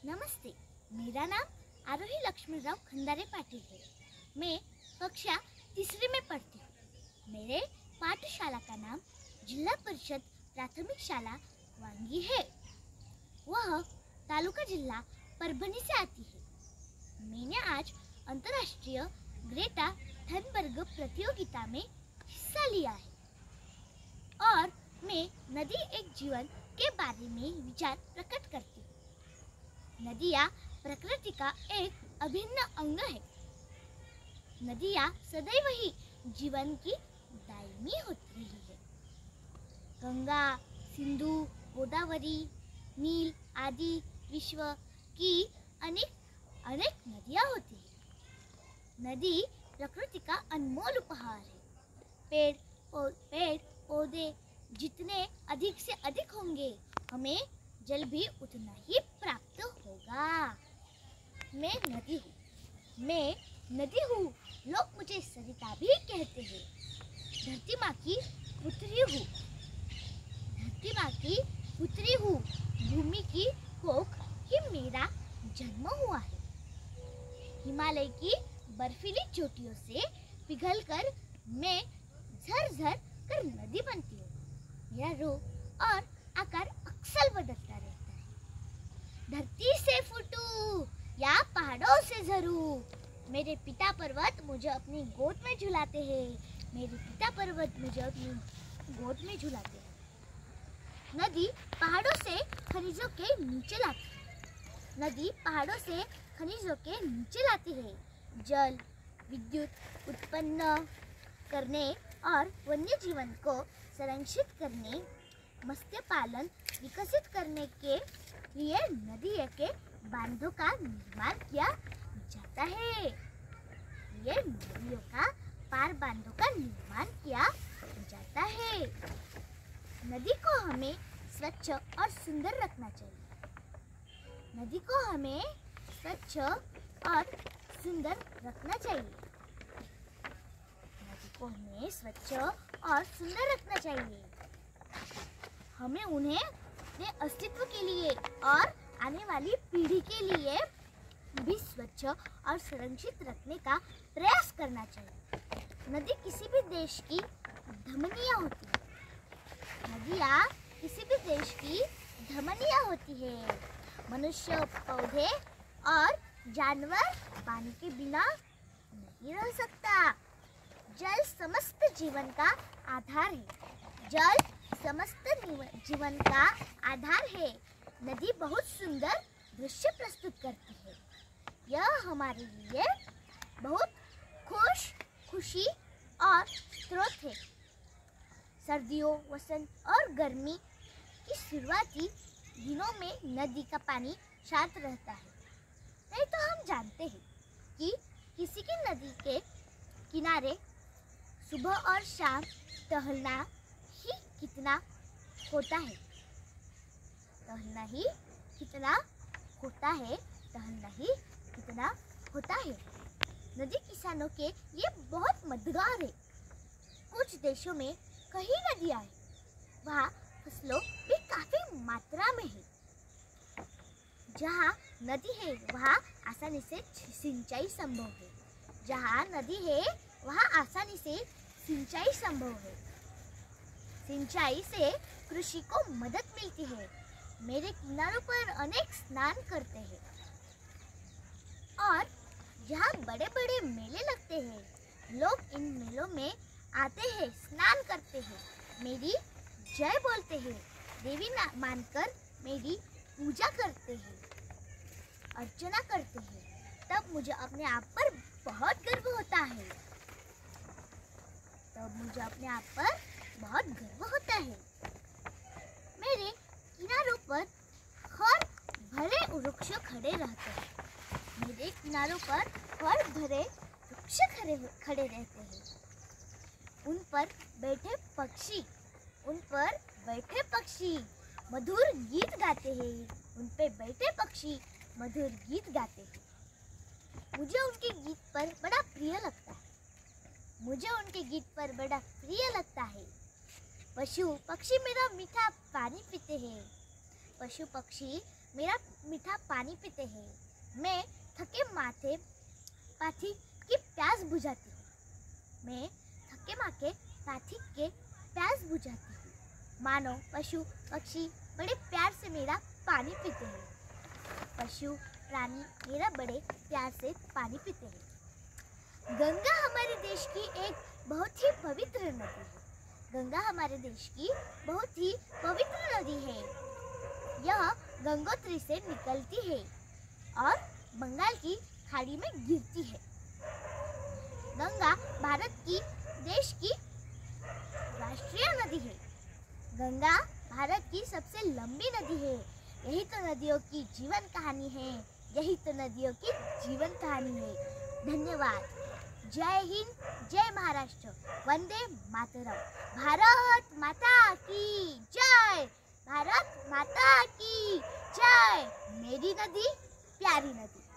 नमस्ते, मेरा नाम आरोही लक्ष्मणराव खंदारे पाटिल है। मैं कक्षा तीसरी में पढ़ती हूँ। मेरे पाठशाला का नाम जिला परिषद प्राथमिक शाला वांगी है। वह तालुका जिला परभणी से आती है। मैंने आज अंतर्राष्ट्रीय ग्रेटा थनबर्ग प्रतियोगिता में हिस्सा लिया है और मैं नदी एक जीवन के बारे में विचार प्रकट करती हूँ। नदियाँ प्रकृति का एक अभिन्न अंग है। नदियाँ सदैव ही जीवन की दायमी होती रही है। गंगा, सिंधु, गोदावरी, नील आदि विश्व की अनेक नदियाँ होती हैं। नदी प्रकृति का अनमोल उपहार है। पेड़ पौधे जितने अधिक से अधिक होंगे, हमें जल भी उतना ही प्राप्त होगा। मैं नदी हूँ। लोग मुझे सरिता भी कहते हैं। धरती माँ की पुत्री हूँ। भूमि की कोख ही मेरा जन्म हुआ है। हिमालय की बर्फीली चोटियों से पिघलकर मैं झरझर कर नदी बनती हूँ। मेरा रूप और आकार अक्सर बदलता रहता है। धरती से फूटूं या पहाड़ों से झरूं, मेरे पिता पर्वत मुझे अपनी गोद में झुलाते हैं। नदी पहाड़ों से खनिजों के नीचे लाती है। जल विद्युत उत्पन्न करने और वन्य जीवन को संरक्षित करने, मत्स्य पालन विकसित करने के लिए नदी के बांधों का निर्माण किया जाता है। ये नदियों का पार बांधों का निर्माण किया जाता है। नदी को हमें स्वच्छ और सुंदर रखना चाहिए। नदी को हमें स्वच्छ और सुंदर रखना चाहिए। हमें उन्हें अपने अस्तित्व के लिए और आने वाली पीढ़ी के लिए भी स्वच्छ और सुरक्षित रखने का प्रयास करना चाहिए। नदी किसी भी देश की धमनियाँ होती है। नदियाँ किसी भी देश की धमनियाँ होती है। मनुष्य, पौधे और जानवर पानी के बिना नहीं रह सकता। जल समस्त जीवन का आधार है। नदी बहुत सुंदर दृश्य प्रस्तुत करती है। यह हमारे लिए बहुत खुशी और स्रोत है। सर्दियों, वसंत और गर्मी की शुरुआती दिनों में नदी का पानी शांत रहता है। नहीं तो हम जानते हैं कि किसी की नदी के किनारे सुबह और शाम टहलना ही कितना होता है। नदी किसानों के लिए बहुत मददगार है। कुछ देशों में कई नदियाँ हैं, वहाँ फसलों भी काफी मात्रा में है। जहाँ नदी है वहाँ आसानी से सिंचाई संभव है। सिंचाई से कृषि को मदद मिलती है। मेरे किनारों पर अनेक स्नान करते हैं और यहाँ बड़े बड़े मेले लगते हैं। लोग इन मेलों में आते हैं, स्नान करते हैं, मेरी जय बोलते हैं, देवी मानकर मेरी पूजा करते हैं, अर्चना करते हैं। तब मुझे अपने आप पर बहुत गर्व होता है। मेरे किनारों पर हर भरे वृक्ष खड़े रहते हैं। उन पर बैठे पक्षी मधुर गीत गाते हैं। मुझे उनके गीत पर बड़ा प्रिय लगता है। पशु पक्षी मेरा मीठा पानी पीते हैं। पशु पक्षी मेरा मीठा पानी पीते हैं। मैं थके माथे पाथी की प्यास बुझाती हूँ। मैं थके माथे पाथी के प्यास बुझाती हूँ। मानो पशु पक्षी बड़े प्यार से मेरा पानी पीते हैं। पशु प्राणी मेरा बड़े प्यार से पानी पीते हैं। गंगा हमारे देश की एक बहुत ही पवित्र नदी है। गंगा हमारे देश की बहुत ही पवित्र नदी है। यह गंगोत्री से निकलती है और बंगाल की खाड़ी में गिरती है। गंगा भारत की देश की राष्ट्रीय नदी है। गंगा भारत की सबसे लंबी नदी है। यही तो नदियों की जीवन कहानी है। यही तो नदियों की जीवन कहानी है। धन्यवाद। जय हिंद, जय महाराष्ट्र, वंदे मातरम। भारत माता की जय। भारत माता की जय। मेरी नदी, प्यारी नदी।